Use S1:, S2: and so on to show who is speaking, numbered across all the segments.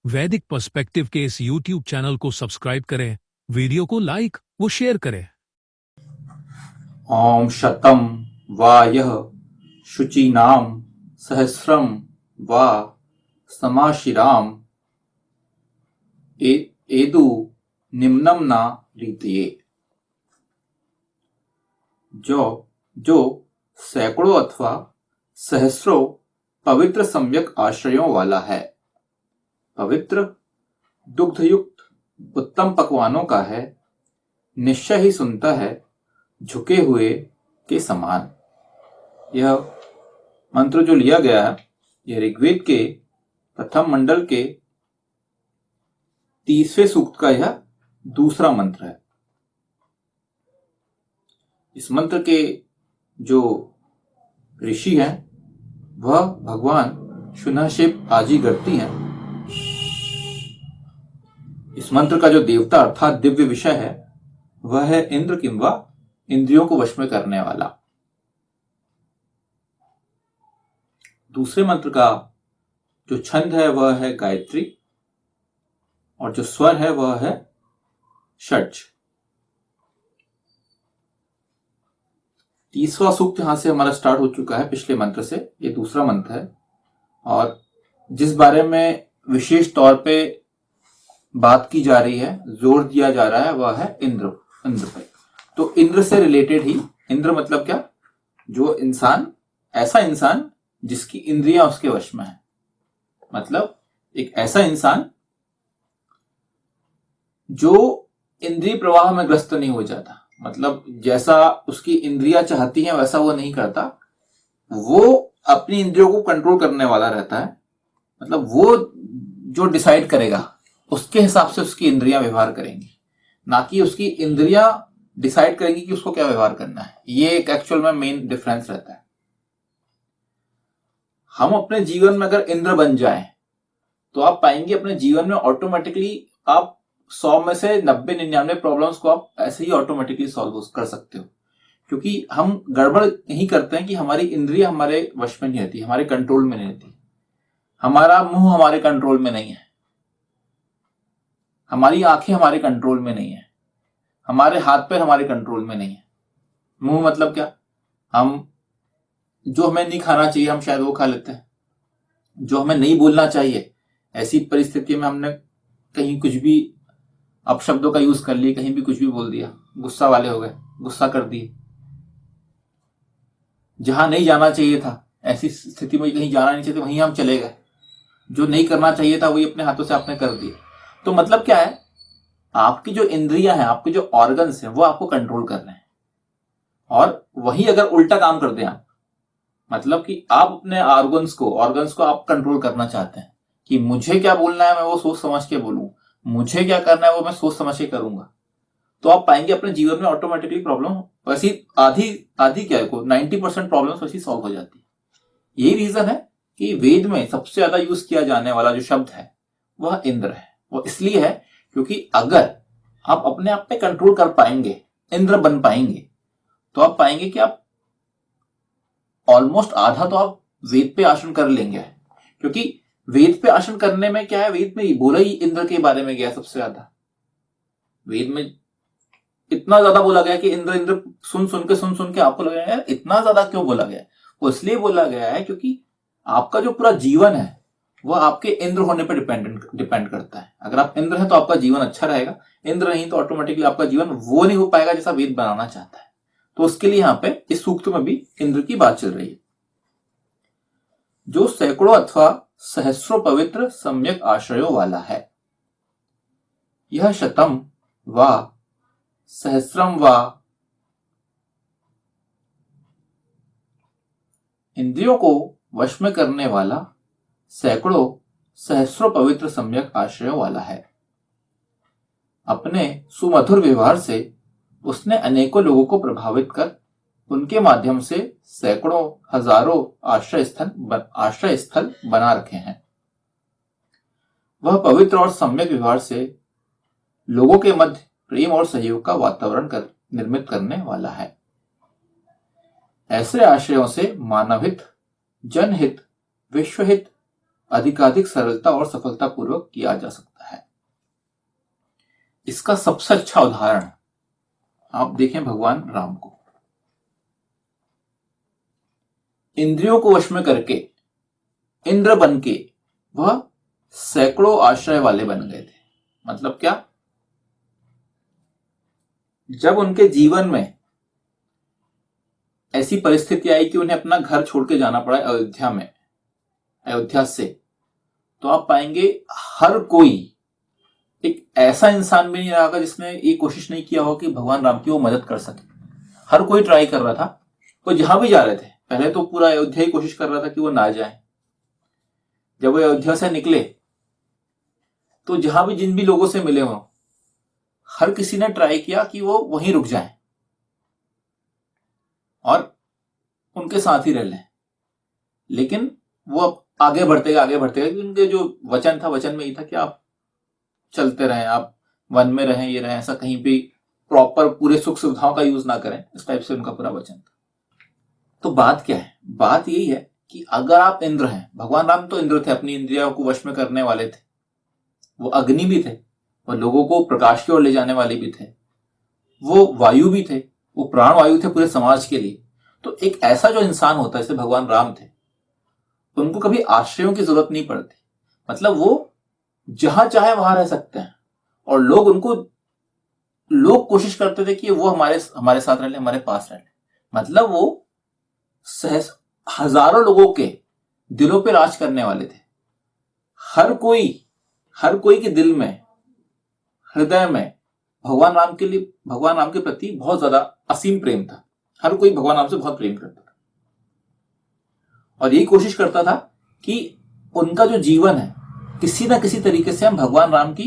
S1: वैदिक पर्सपेक्टिव के इस YouTube चैनल को सब्सक्राइब करें, वीडियो को लाइक व शेयर करें।
S2: ओम शतम वा यः शुचीनाम सहस्रम वा समाशिराम एदु निम्नम ना रीतये। जो सैकड़ों अथवा सहस्रों पवित्र सम्यक आश्रयों वाला है, पवित्र दुग्धयुक्त उत्तम पकवानों का है, निश्चय ही सुनता है झुके हुए के समान। यह मंत्र जो लिया गया है, यह ऋग्वेद के प्रथम मंडल के 30वें सूक्त का यह दूसरा मंत्र है। इस मंत्र के जो ऋषि हैं वह भगवान शुनहशेप आजीगर्ती हैं। इस मंत्र का जो देवता अर्थात दिव्य विषय है वह है इंद्र किंवा इंद्रियों को वश में करने वाला। दूसरे मंत्र का जो छंद है वह है गायत्री और जो स्वर है वह है षड्ज। 30वां सूक्त यहां से हमारा स्टार्ट हो चुका है पिछले मंत्र से। ये दूसरा मंत्र है और जिस बारे में विशेष तौर पे बात की जा रही है, जोर दिया जा रहा है, वह है इंद्र पे। तो इंद्र से रिलेटेड ही, इंद्र मतलब क्या? जो इंसान, ऐसा इंसान जिसकी इंद्रियां उसके वश में है। मतलब एक ऐसा इंसान जो इंद्रिय प्रवाह में ग्रस्त नहीं हो जाता। मतलब जैसा उसकी इंद्रियां चाहती हैं वैसा वो नहीं करता, वो अपनी इंद्रियों को कंट्रोल करने वाला रहता है। मतलब वो जो डिसाइड करेगा उसके हिसाब से उसकी इंद्रियां व्यवहार करेंगी, ना कि उसकी इंद्रियां डिसाइड करेंगी कि उसको क्या व्यवहार करना है। ये एक एक्चुअल में मेन डिफरेंस रहता है। हम अपने जीवन में अगर इंद्र बन जाएं तो आप पाएंगे अपने जीवन में ऑटोमेटिकली आप 100 में से 90-99 प्रॉब्लम्स को आप ऐसे ही ऑटोमेटिकली सॉल्व कर सकते हो। क्योंकि हम गड़बड़ यही करते हैं कि हमारी इंद्रियां हमारे वश में नहीं रहती, हमारे कंट्रोल में नहीं रहती। हमारा मुंह हमारे कंट्रोल में नहीं है, हमारी आंखें हमारे कंट्रोल में नहीं है, हमारे हाथ पैर हमारे कंट्रोल में नहीं है। मुंह मतलब क्या? हम जो हमें नहीं खाना चाहिए हम शायद वो खा लेते हैं। जो हमें नहीं बोलना चाहिए, ऐसी परिस्थिति में हमने कहीं कुछ भी अपशब्दों का यूज कर लिया, कहीं भी कुछ भी बोल दिया, गुस्सा वाले हो गए, गुस्सा कर दिए। जहां नहीं जाना चाहिए था, ऐसी स्थिति में कहीं जाना नहीं चाहिए, वहीं हम चले गए। जो नहीं करना चाहिए था वही अपने हाथों से आपने कर दिया। तो मतलब क्या है? आपकी जो इंद्रियां हैं, आपके जो ऑर्गन्स हैं, वो आपको कंट्रोल कर रहे हैं। और वही अगर उल्टा काम कर दें आप, मतलब कि आप अपने ऑर्गन्स को आप कंट्रोल करना चाहते हैं कि मुझे क्या बोलना है मैं वो सोच समझ के बोलूं, मुझे क्या करना है वो मैं सोच समझ के करूंगा, तो आप पाएंगे अपने जीवन में ऑटोमेटिकली प्रॉब्लम वैसी आधी क्या है, 90% प्रॉब्लम वैसी सॉल्व हो जाती है। यही रीजन है कि वेद में सबसे ज्यादा यूज किया जाने वाला जो शब्द है वह इंद्र है। वो इसलिए है क्योंकि अगर आप अपने आप पे कंट्रोल कर पाएंगे, इंद्र बन पाएंगे, तो आप पाएंगे कि आप ऑलमोस्ट आधा तो आप वेद पे आसन कर लेंगे। क्योंकि वेद पे आसन करने में क्या है, वेद में बोला ही इंद्र के बारे में गया सबसे ज्यादा। वेद में इतना ज्यादा बोला गया कि इंद्र इंद्र सुन सुन के आपको लगा यार इतना ज्यादा क्यों बोला गया? वो इसलिए बोला गया है क्योंकि आपका जो पूरा जीवन है वह आपके इंद्र होने पर डिपेंड करता है। अगर आप इंद्र हैं तो आपका जीवन अच्छा रहेगा, इंद्र नहीं तो ऑटोमेटिकली आपका जीवन वो नहीं हो पाएगा जैसा वेद बनाना चाहता है। तो उसके लिए यहां पे इस सूक्त में भी इंद्र की बात चल रही है। जो सैकड़ों अथवा सहस्रों पवित्र सम्यक आश्रयों वाला है, यह शतम व सहस्रम व इंद्रियों को वश में करने वाला, सैकड़ों सहस्रों पवित्र सम्यक आश्रयों वाला है। अपने सुमधुर व्यवहार से उसने अनेकों लोगों को प्रभावित कर उनके माध्यम से सैकड़ों हजारों आश्रय स्थल बना रखे हैं। वह पवित्र और सम्यक व्यवहार से लोगों के मध्य प्रेम और सहयोग का वातावरण निर्मित करने वाला है। ऐसे आश्रयों से मानव हित, जनहित, विश्वहित अधिकाधिक सरलता और सफलता पूर्वक किया जा सकता है। इसका सबसे अच्छा उदाहरण आप देखें भगवान राम को। इंद्रियों को वश में करके इंद्र बन के वह सैकड़ों आश्रय वाले बन गए थे। मतलब क्या? जब उनके जीवन में ऐसी परिस्थिति आई कि उन्हें अपना घर छोड़ के जाना पड़ा अयोध्या से, तो आप पाएंगे हर कोई, एक ऐसा इंसान भी नहीं रहा जिसने ये कोशिश नहीं किया हो कि भगवान राम की वो मदद कर सके। हर कोई ट्राई कर रहा था। वो जहां भी जा रहे थे, पहले तो पूरा अयोध्या ही कोशिश कर रहा था कि वो ना जाए। जब वो अयोध्या से निकले तो जहां भी जिन भी लोगों से मिले हो, हर किसी ने ट्राई किया कि वो वहीं रुक जाए और उनके साथ ही रह लें। लेकिन वो आगे बढ़ते गए क्योंकि उनके जो वचन था, वचन में ये था कि आप चलते रहें, आप वन में रहें, ये रहें, ऐसा कहीं भी प्रॉपर पूरे सुख सुविधाओं का यूज ना करें, इस टाइप से उनका पूरा वचन था। तो बात क्या है? बात यही है कि अगर आप इंद्र हैं, भगवान राम तो इंद्र थे, अपनी इंद्रियों को वश में करने वाले थे, वो अग्नि भी थे, वो लोगों को प्रकाश की ओर ले जाने वाले भी थे, वो वायु भी थे, वो प्राण वायु थे पूरे समाज के लिए। तो एक ऐसा जो इंसान होता है, जैसे भगवान राम थे, उनको कभी आश्रयों की जरूरत नहीं पड़ती। मतलब वो जहां चाहे वहां रह सकते हैं और लोग कोशिश करते थे कि वो हमारे साथ रह ले, हमारे पास रह ले। मतलब वो हजारों लोगों के दिलों पे राज करने वाले थे। हर कोई के दिल में, हृदय में भगवान राम के प्रति बहुत ज्यादा असीम प्रेम था। हर कोई भगवान राम से बहुत प्रेम करता था और यही कोशिश करता था कि उनका जो जीवन है, किसी ना किसी तरीके से हम भगवान राम के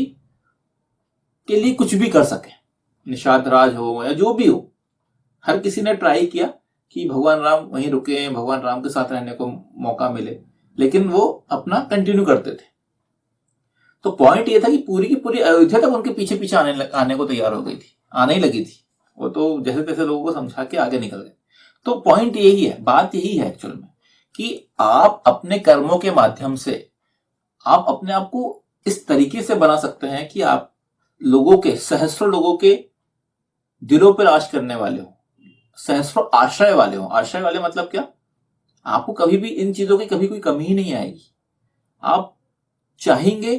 S2: लिए कुछ भी कर सके। निषाद राज हो या जो भी हो, हर किसी ने ट्राई किया कि भगवान राम वहीं रुके, भगवान राम के साथ रहने को मौका मिले, लेकिन वो अपना कंटिन्यू करते थे। तो पॉइंट ये था कि पूरी की पूरी अयोध्या तक उनके पीछे पीछे आने को तैयार हो गई थी, आने ही लगी थी। वो तो जैसे तैसे लोगों को समझा के आगे निकल गए। तो पॉइंट यही है, बात यही है एक्चुअल में, कि आप अपने कर्मों के माध्यम से आप अपने आप को इस तरीके से बना सकते हैं कि आप सहस्रों लोगों के दिलों पर राज करने वाले हो, सहस्रों आश्रय वाले हो। आश्रय वाले मतलब क्या? आपको कभी भी इन चीजों की कभी कोई कमी ही नहीं आएगी। आप चाहेंगे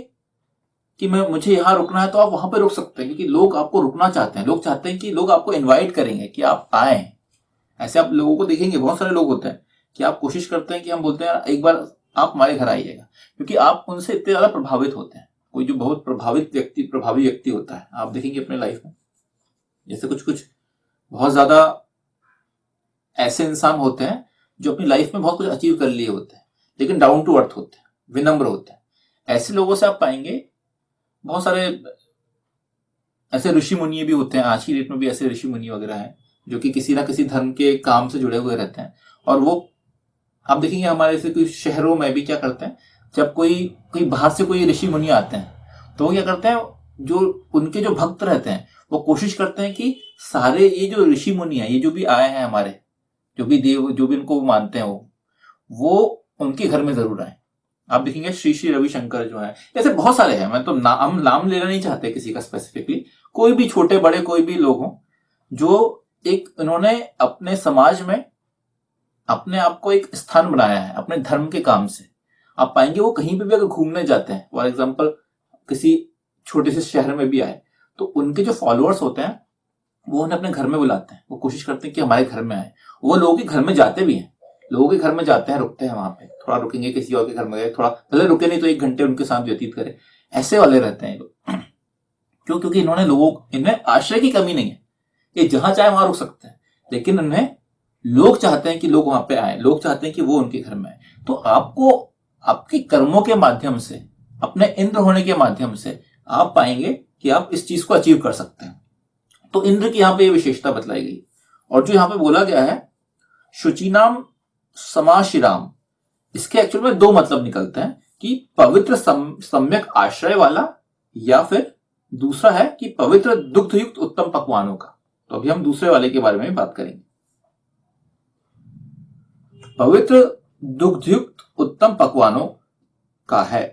S2: कि मुझे यहां रुकना है तो आप वहां पे रुक सकते हैं, क्योंकि लोग आपको रुकना चाहते हैं। लोग चाहते हैं कि लोग आपको इनवाइट करेंगे कि आप आए। ऐसे आप लोगों को देखेंगे, बहुत सारे लोग होते हैं कि आप कोशिश करते हैं कि हम बोलते हैं एक बार आप हमारे घर आइएगा, क्योंकि आप उनसे इतने ज्यादा प्रभावित होते हैं। कोई जो बहुत प्रभावी व्यक्ति होता है, आप देखेंगे अपने लाइफ में, जैसे कुछ बहुत ज्यादा ऐसे इंसान होते हैं जो अपनी लाइफ में बहुत कुछ अचीव कर लिए होते हैं, लेकिन डाउन टू अर्थ होते हैं, विनम्र होते हैं। ऐसे लोगों से आप पाएंगे बहुत सारे ऐसे ऋषि मुनि भी होते हैं। आज की डेट में भी ऐसे ऋषि मुनि वगैरह हैं जो कि किसी ना किसी धर्म के काम से जुड़े हुए रहते हैं। और वो आप देखेंगे हमारे से कुछ शहरों में भी क्या करते हैं, जब कोई बाहर से कोई ऋषि मुनि आते हैं तो वो क्या करते हैं, जो उनके जो भक्त रहते हैं वो कोशिश करते हैं कि सारे ये जो ऋषि मुनि है, ये जो भी आए हैं हमारे, जो भी देव, जो भी उनको मानते हैं, वो उनके घर में जरूर आए। आप देखेंगे श्री श्री रविशंकर जो है, ऐसे बहुत सारे हैं। मैं तो नाम लेना नहीं चाहते किसी का स्पेसिफिकली, कोई भी छोटे बड़े कोई भी लोग हों जो इन्होंने अपने समाज में अपने आप को एक स्थान बनाया है अपने धर्म के काम से। आप पाएंगे वो कहीं पे भी अगर घूमने जाते हैं, फॉर एग्जाम्पल किसी छोटे से शहर में भी आए, तो उनके जो फॉलोअर्स होते हैं वो उन्हें अपने घर में बुलाते हैं। वो कोशिश करते हैं कि हमारे घर में आए। वो लोगों के घर में जाते भी हैं, लोगों के घर में जाते हैं, रुकते हैं वहां पे, थोड़ा रुकेंगे, किसी और के घर में गए, थोड़ा भले रुके नहीं तो 1 घंटे उनके साथ व्यतीत करें। ऐसे वाले रहते हैं लोग। क्यों? क्योंकि इनमें आश्रय की कमी नहीं है, ये जहां चाहे वहां रुक सकते हैं, लेकिन इन्हें लोग चाहते हैं कि लोग वहां पे आए, लोग चाहते हैं कि वो उनके घर में आए। तो आपको आपके कर्मों के माध्यम से, अपने इंद्र होने के माध्यम से आप पाएंगे कि आप इस चीज को अचीव कर सकते हैं। तो इंद्र की यहां पे विशेषता बतलाई गई। और जो यहां पे बोला गया है शुचिनाम समाशिराम, इसके एक्चुअल में 2 मतलब निकलते हैं कि पवित्र सम्यक आश्रय वाला, या फिर दूसरा है कि पवित्र दुग्धयुक्त उत्तम पकवानों का। तो अभी हम दूसरे वाले के बारे में बात करेंगे। पवित्र दुग्धयुक्त उत्तम पकवानों का है